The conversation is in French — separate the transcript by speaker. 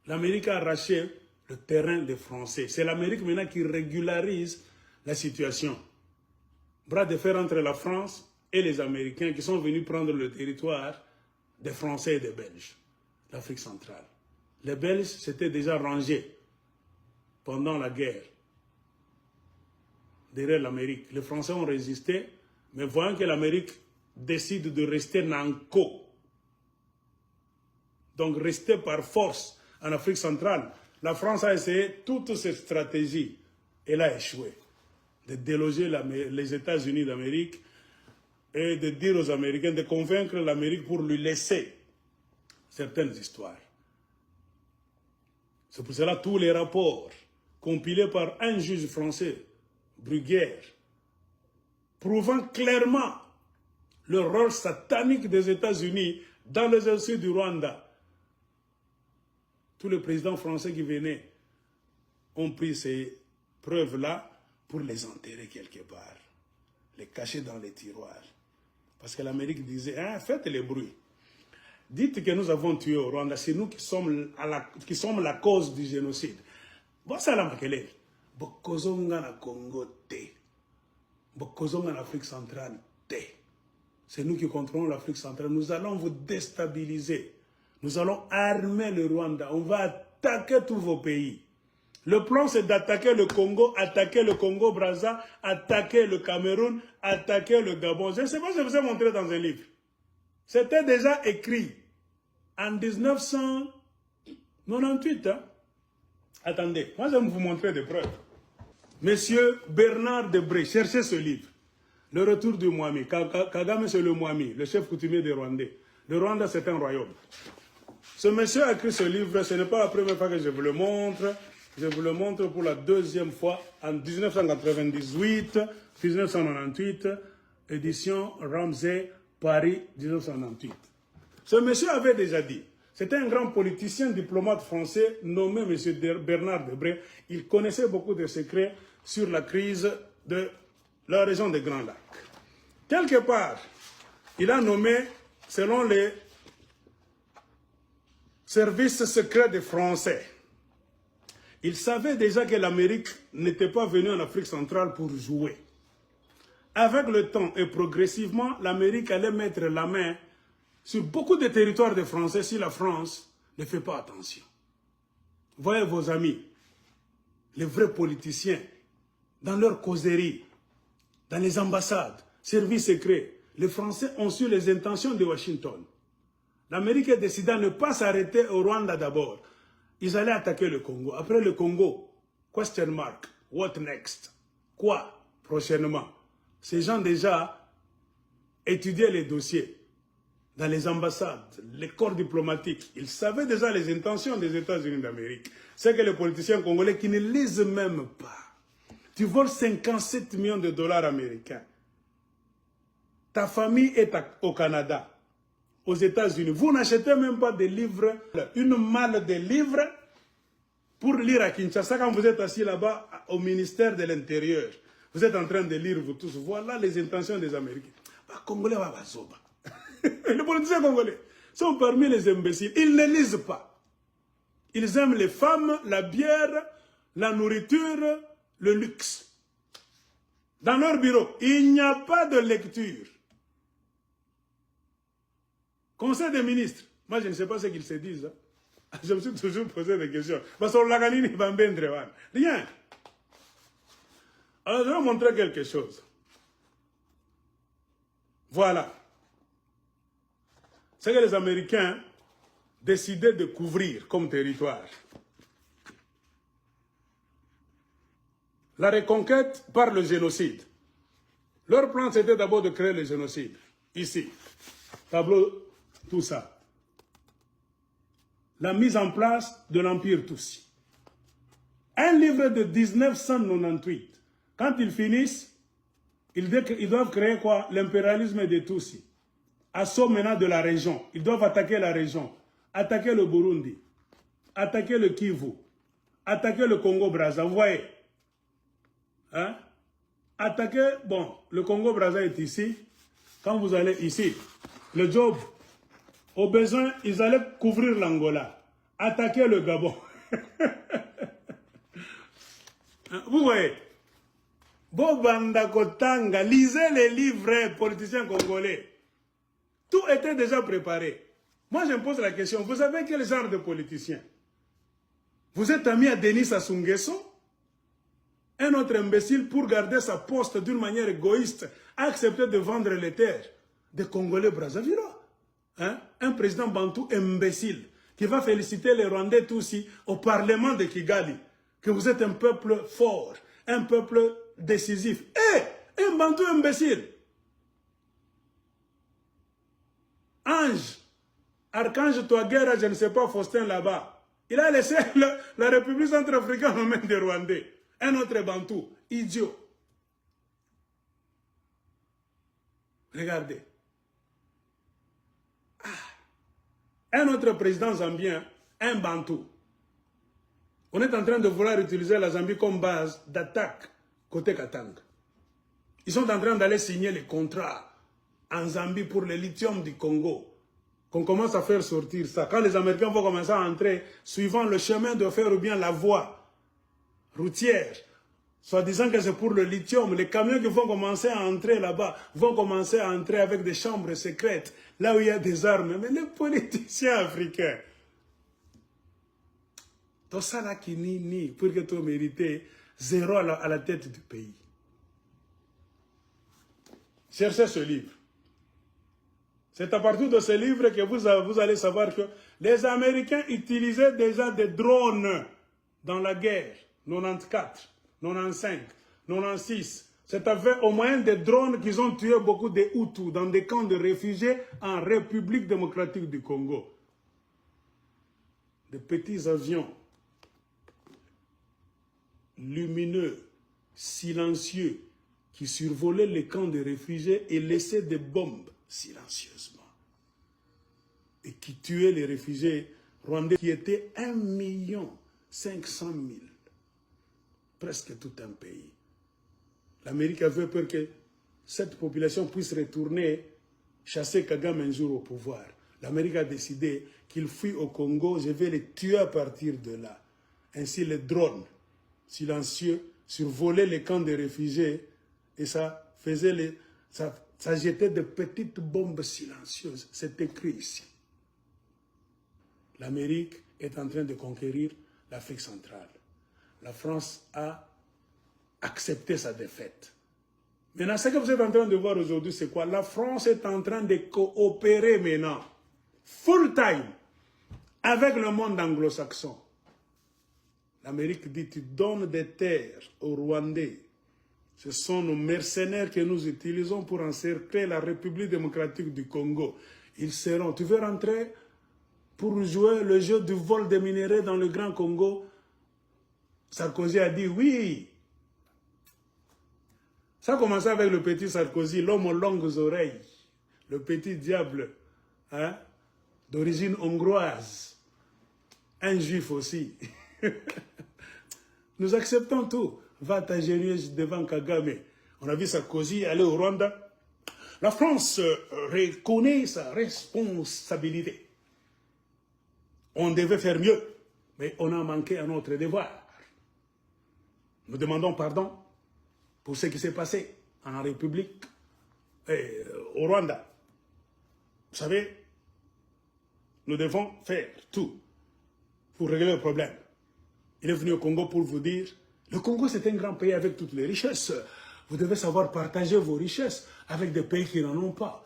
Speaker 1: L'Amérique a arraché le terrain des Français. C'est l'Amérique maintenant qui régularise la situation. Bras de fer entre la France et les Américains qui sont venus prendre le territoire des Français et des Belges, l'Afrique centrale. Les Belges s'étaient déjà rangés pendant la guerre derrière l'Amérique. Les Français ont résisté, mais voyant que l'Amérique décide de rester nanko, donc rester par force en Afrique centrale, la France a essayé toutes ces stratégies. Elle a échoué. De déloger les États-Unis d'Amérique et de dire aux Américains de convaincre l'Amérique pour lui laisser certaines histoires. C'est pour cela que tous les rapports compilés par un juge français, Bruguière, prouvant clairement le rôle satanique des États-Unis dans les exercices du Rwanda. Tous les présidents français qui venaient ont pris ces preuves-là pour les enterrer quelque part, les cacher dans les tiroirs. Parce que l'Amérique disait, hein, faites les bruits. Dites que nous avons tué au Rwanda, c'est nous qui sommes la cause du génocide. Bon, ça la makelele. Bokozonga na Congo te. Bokozonga na Afrique centrale te. C'est nous qui contrôlons l'Afrique centrale. Nous allons vous déstabiliser. Nous allons armer le Rwanda. On va attaquer tous vos pays. Le plan, c'est d'attaquer le Congo-Brazza, attaquer le Cameroun, attaquer le Gabon. Je ne sais pas si je vous ai montré dans un livre. C'était déjà écrit en 1998. Hein? Attendez, moi je vais vous montrer des preuves. Monsieur Bernard Debré, cherchez ce livre. Le retour du Mwami. Kagame, c'est le Mwami, le chef coutumier des Rwandais. Le Rwanda, c'est un royaume. Ce monsieur a écrit ce livre, ce n'est pas la première fois que je vous le montre. Je vous le montre pour la deuxième fois en 1998, 1998, édition Ramsey, Paris, 1998. Ce monsieur avait déjà dit, c'était un grand politicien, diplomate français nommé M. Bernard Debré. Il connaissait beaucoup de secrets sur la crise de la région des Grands Lacs. Quelque part, il a nommé, selon les services secrets des Français, il savait déjà que l'Amérique n'était pas venue en Afrique centrale pour jouer. Avec le temps et progressivement, l'Amérique allait mettre la main sur beaucoup de territoires des Français si la France ne fait pas attention. Voyez vos amis, les vrais politiciens, dans leurs causeries, dans les ambassades, services secrets, les Français ont su les intentions de Washington. L'Amérique a décidé de ne pas s'arrêter au Rwanda d'abord. Ils allaient attaquer le Congo. Après le Congo, question mark, what next? Quoi prochainement? Ces gens déjà étudiaient les dossiers dans les ambassades, les corps diplomatiques. Ils savaient déjà les intentions des États-Unis d'Amérique. C'est que les politiciens congolais qui ne lisent même pas. Tu voles 57 millions de dollars américains. Ta famille est au Canada, aux États-Unis. Vous n'achetez même pas des livres, une malle de livres pour lire à Kinshasa quand vous êtes assis là-bas au ministère de l'Intérieur. Vous êtes en train de lire, vous tous. Voilà les intentions des Américains. Congolais, les politiciens congolais sont parmi les imbéciles. Ils ne lisent pas. Ils aiment les femmes, la bière, la nourriture, le luxe. Dans leur bureau, il n'y a pas de lecture. Conseil des ministres, moi je ne sais pas ce qu'ils se disent. Hein. Je me suis toujours posé des questions. Parce qu'on l'a gagné, rien. Alors je vais vous montrer quelque chose. Voilà. C'est que les Américains décidaient de couvrir comme territoire. La reconquête par le génocide. Leur plan, c'était d'abord de créer le génocide. Ici, tableau, tout ça. La mise en place de l'Empire Tutsi. Un livre de 1998. Quand ils finissent, ils doivent créer quoi? L'impérialisme des Tutsis. Assaut maintenant de la région. Ils doivent attaquer la région. Attaquer le Burundi. Attaquer le Kivu. Attaquer le Congo-Brazza. Vous voyez? Hein? Attaquer, bon, le Congo-Brazza est ici. Quand vous allez ici, le job, au besoin, ils allaient couvrir l'Angola. attaquer le Gabon. Vous voyez, Bobanda Kotanga, lisez les livres politiciens congolais. Tout était déjà préparé. Moi, je me pose la question, vous savez quel genre de politicien? Vous êtes ami à Denis Sassou Nguesso, un autre imbécile, pour garder sa poste d'une manière égoïste, a accepté de vendre les terres des Congolais Brazzavillois. Hein? Un président bantou imbécile qui va féliciter les Rwandais Tutsis au Parlement de Kigali, que vous êtes un peuple fort, un peuple décisif. Et un bantou imbécile. Ange, Archange Touadéra, je ne sais pas, Faustin là-bas. Il a laissé la République centrafricaine aux mains des Rwandais. Un autre bantou, idiot. Regardez. Un autre président zambien, un bantou. On est en train de vouloir utiliser la Zambie comme base d'attaque côté Katanga. Ils sont en train d'aller signer les contrats en Zambie pour le lithium du Congo. Qu'on commence à faire sortir ça. Quand les Américains vont commencer à entrer, suivant le chemin de fer ou bien la voie routière, soit disant que c'est pour le lithium, les camions qui vont commencer à entrer là-bas vont commencer à entrer avec des chambres secrètes, là où il y a des armes. Mais les politiciens africains, tout ça là qui ni, pour que tu mérites zéro à la tête du pays. Cherchez ce livre. C'est à partir de ce livre que vous allez savoir que les Américains utilisaient déjà des drones dans la guerre, 94, 95, 96. C'est avec au moyen des drones qu'ils ont tué beaucoup de Hutus dans des camps de réfugiés en République démocratique du Congo. Des petits avions lumineux, silencieux, qui survolaient les camps de réfugiés et laissaient des bombes silencieusement. Et qui tuaient les réfugiés rwandais qui étaient 1 500 000. Presque tout un pays. L'Amérique avait peur que cette population puisse retourner chasser Kagame un jour au pouvoir. L'Amérique a décidé qu'il fuit au Congo, je vais les tuer à partir de là. Ainsi les drones silencieux survolaient les camps de réfugiés et ça faisait ça jetait de petites bombes silencieuses. C'est écrit ici. L'Amérique est en train de conquérir l'Afrique centrale. La France a accepté sa défaite. Maintenant, ce que vous êtes en train de voir aujourd'hui, c'est quoi? La France est en train de coopérer maintenant, full time, avec le monde anglo-saxon. L'Amérique dit, tu donnes des terres aux Rwandais. Ce sont nos mercenaires que nous utilisons pour encercler la République démocratique du Congo. Ils seront... Tu veux rentrer pour jouer le jeu du vol des minéraux dans le Grand Congo? Sarkozy a dit oui. Ça a commencé avec le petit Sarkozy, l'homme aux longues oreilles, le petit diable, hein, d'origine hongroise, un juif aussi. Nous acceptons tout. Va t'agérer devant Kagame. On a vu Sarkozy aller au Rwanda. La France reconnaît sa responsabilité. On devait faire mieux, mais on a manqué à notre devoir. Nous demandons pardon pour ce qui s'est passé en République, au Rwanda. Vous savez, nous devons faire tout pour régler le problème. Il est venu au Congo pour vous dire, le Congo c'est un grand pays avec toutes les richesses. Vous devez savoir partager vos richesses avec des pays qui n'en ont pas.